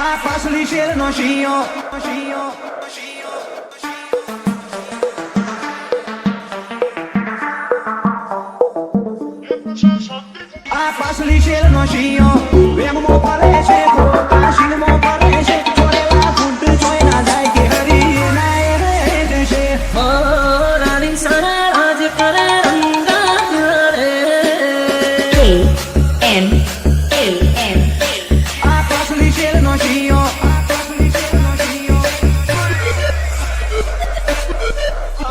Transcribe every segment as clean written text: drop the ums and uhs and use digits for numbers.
A facilitare no scio. A facilitare no scio. Vemo mo parece ko tashin mo parece chore la punt joy na jai ke hari na re she. Rani sara raj kare ranga pyare. KM. A facilitare no scio.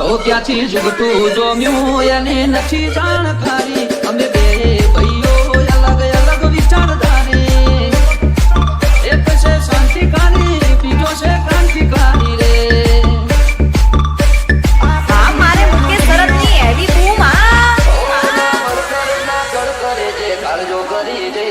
ઓ ક્યાંથી જુગતું જોમ્યું એને નથી જાણકારી અમે બે ભાઈઓ અલગ અલગ વિચારધારી એક છે શાંતિકારી બીજો છે ક્રાંતિકારી રે હા મારે મુકે શરતની એવી બૂમ કરે જે કાળજો કરી દે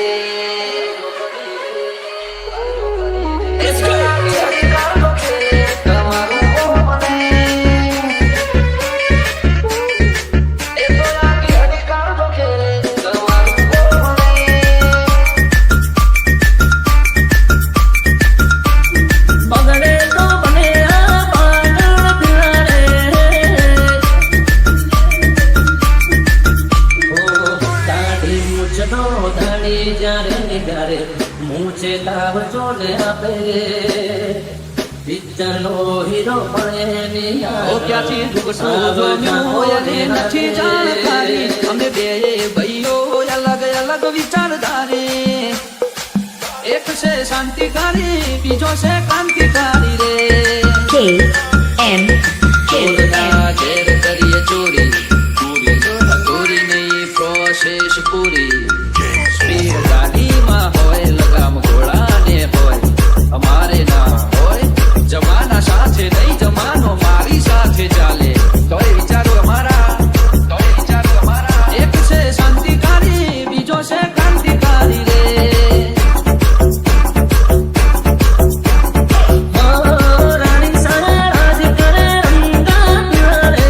તાવ ચોલે આપે પિક્ચર નો હીરો પડે ઓ ક્યાંથી દુખશું જોમ્યું એને નથી જાણકારી અમે બે ભાઈઓ અલગ અલગ વિચારધારી એક છે શાંતિકારી બીજો છે ક્રાંતિકારી રે KM. ઘેર કરીએ ચોરી ચોરી નહીં પ્રોસેસ પૂરી સ્પીડ ગાડીમાં હોય લગામ ઘોડાને હોય અમારે ના હોય જમાના સાથે નહીં જમાનો મારી સાથે ચાલે તોય વિચારો અમારા એક છે શાંતિકારી બીજો છે ક્રાંતિકારી રે રાણી સારા રાજ કરે રંગા પ્યારે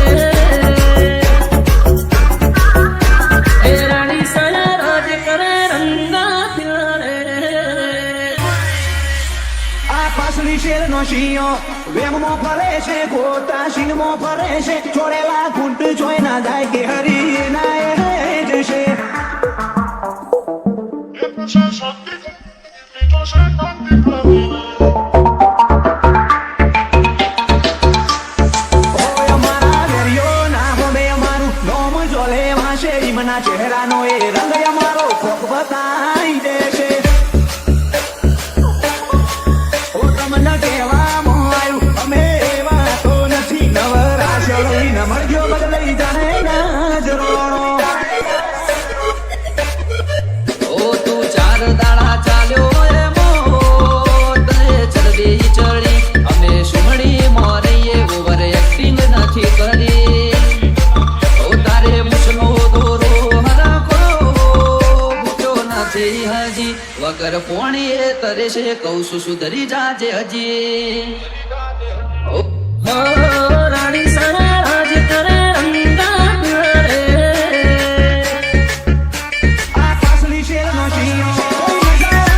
એ રાણી સારા રાજ કરે Ranga પ્યારે A facilitare no scio. Vemo mo parece ko tashin mo parece chore la punt joy na jai ke hari na re she. મના ચહેરાનો એ રંગ અમારો કોક બતાઈ દેશે ઓ તમને કહેવામાં આવ્યું અમે એવા તો નથી નવરાશ લઈને મળજો બદલાઈ જાણે નજરોણો ઓ તું ચાર દાડા ચાલ્યો એ મોતને ચરબી ચડી અમે સુમડી મોરીએ ઓવર એક્ટિંગ નથી કરી ઓ તારે મુસનો દોરો હરખો ભૂખ્યો નથી હજી વગર પોણી એ તરે છે કહું છું સુધરી જાજે હજી ઓ રાણી સારા રાજ કરે રંગા પ્યારે આ facilitare no scio.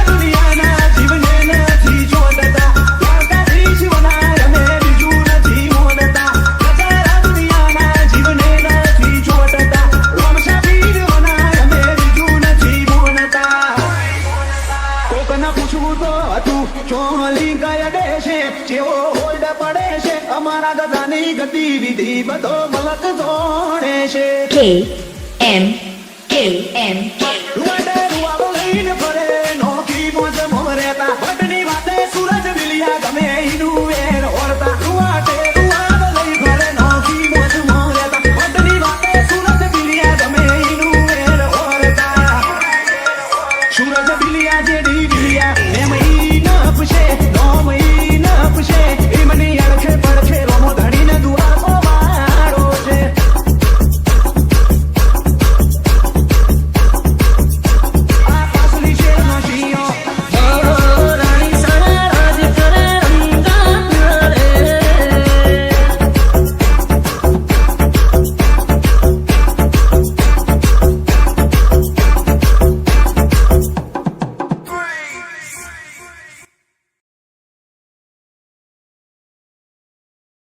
દુનિયાના જીવને નથી જોડતા દ્વારકાથી શિવના રમે બીજું નથી મોડતા નજારા દુનિયાના જીવને નથી જોડતા રોમશા પીરવના રમે બીજું નથી મોડતા કોકના પૂછવું તો હતું ચોલી ગયા દેશે જેવો હોલ્ડ પડે છે અમારા ગધાની ગતિવિધિ બધો મલક જોડે છે KM. રૂવાડે રૂવાડો લઈને ફરે નોકી મોજ મોરેતા વટની વાતે સૂરજ વિલિયા ગમે ઈનું વેર ઓરતા રૂવાડે રૂવાડો લઈ ફરે નોકી મોજ મોરેતા વટની વાતે સૂરજ વિલિયા ગમે ઈનું વેર ઓરતા સૂરજ વિલિયા જેડી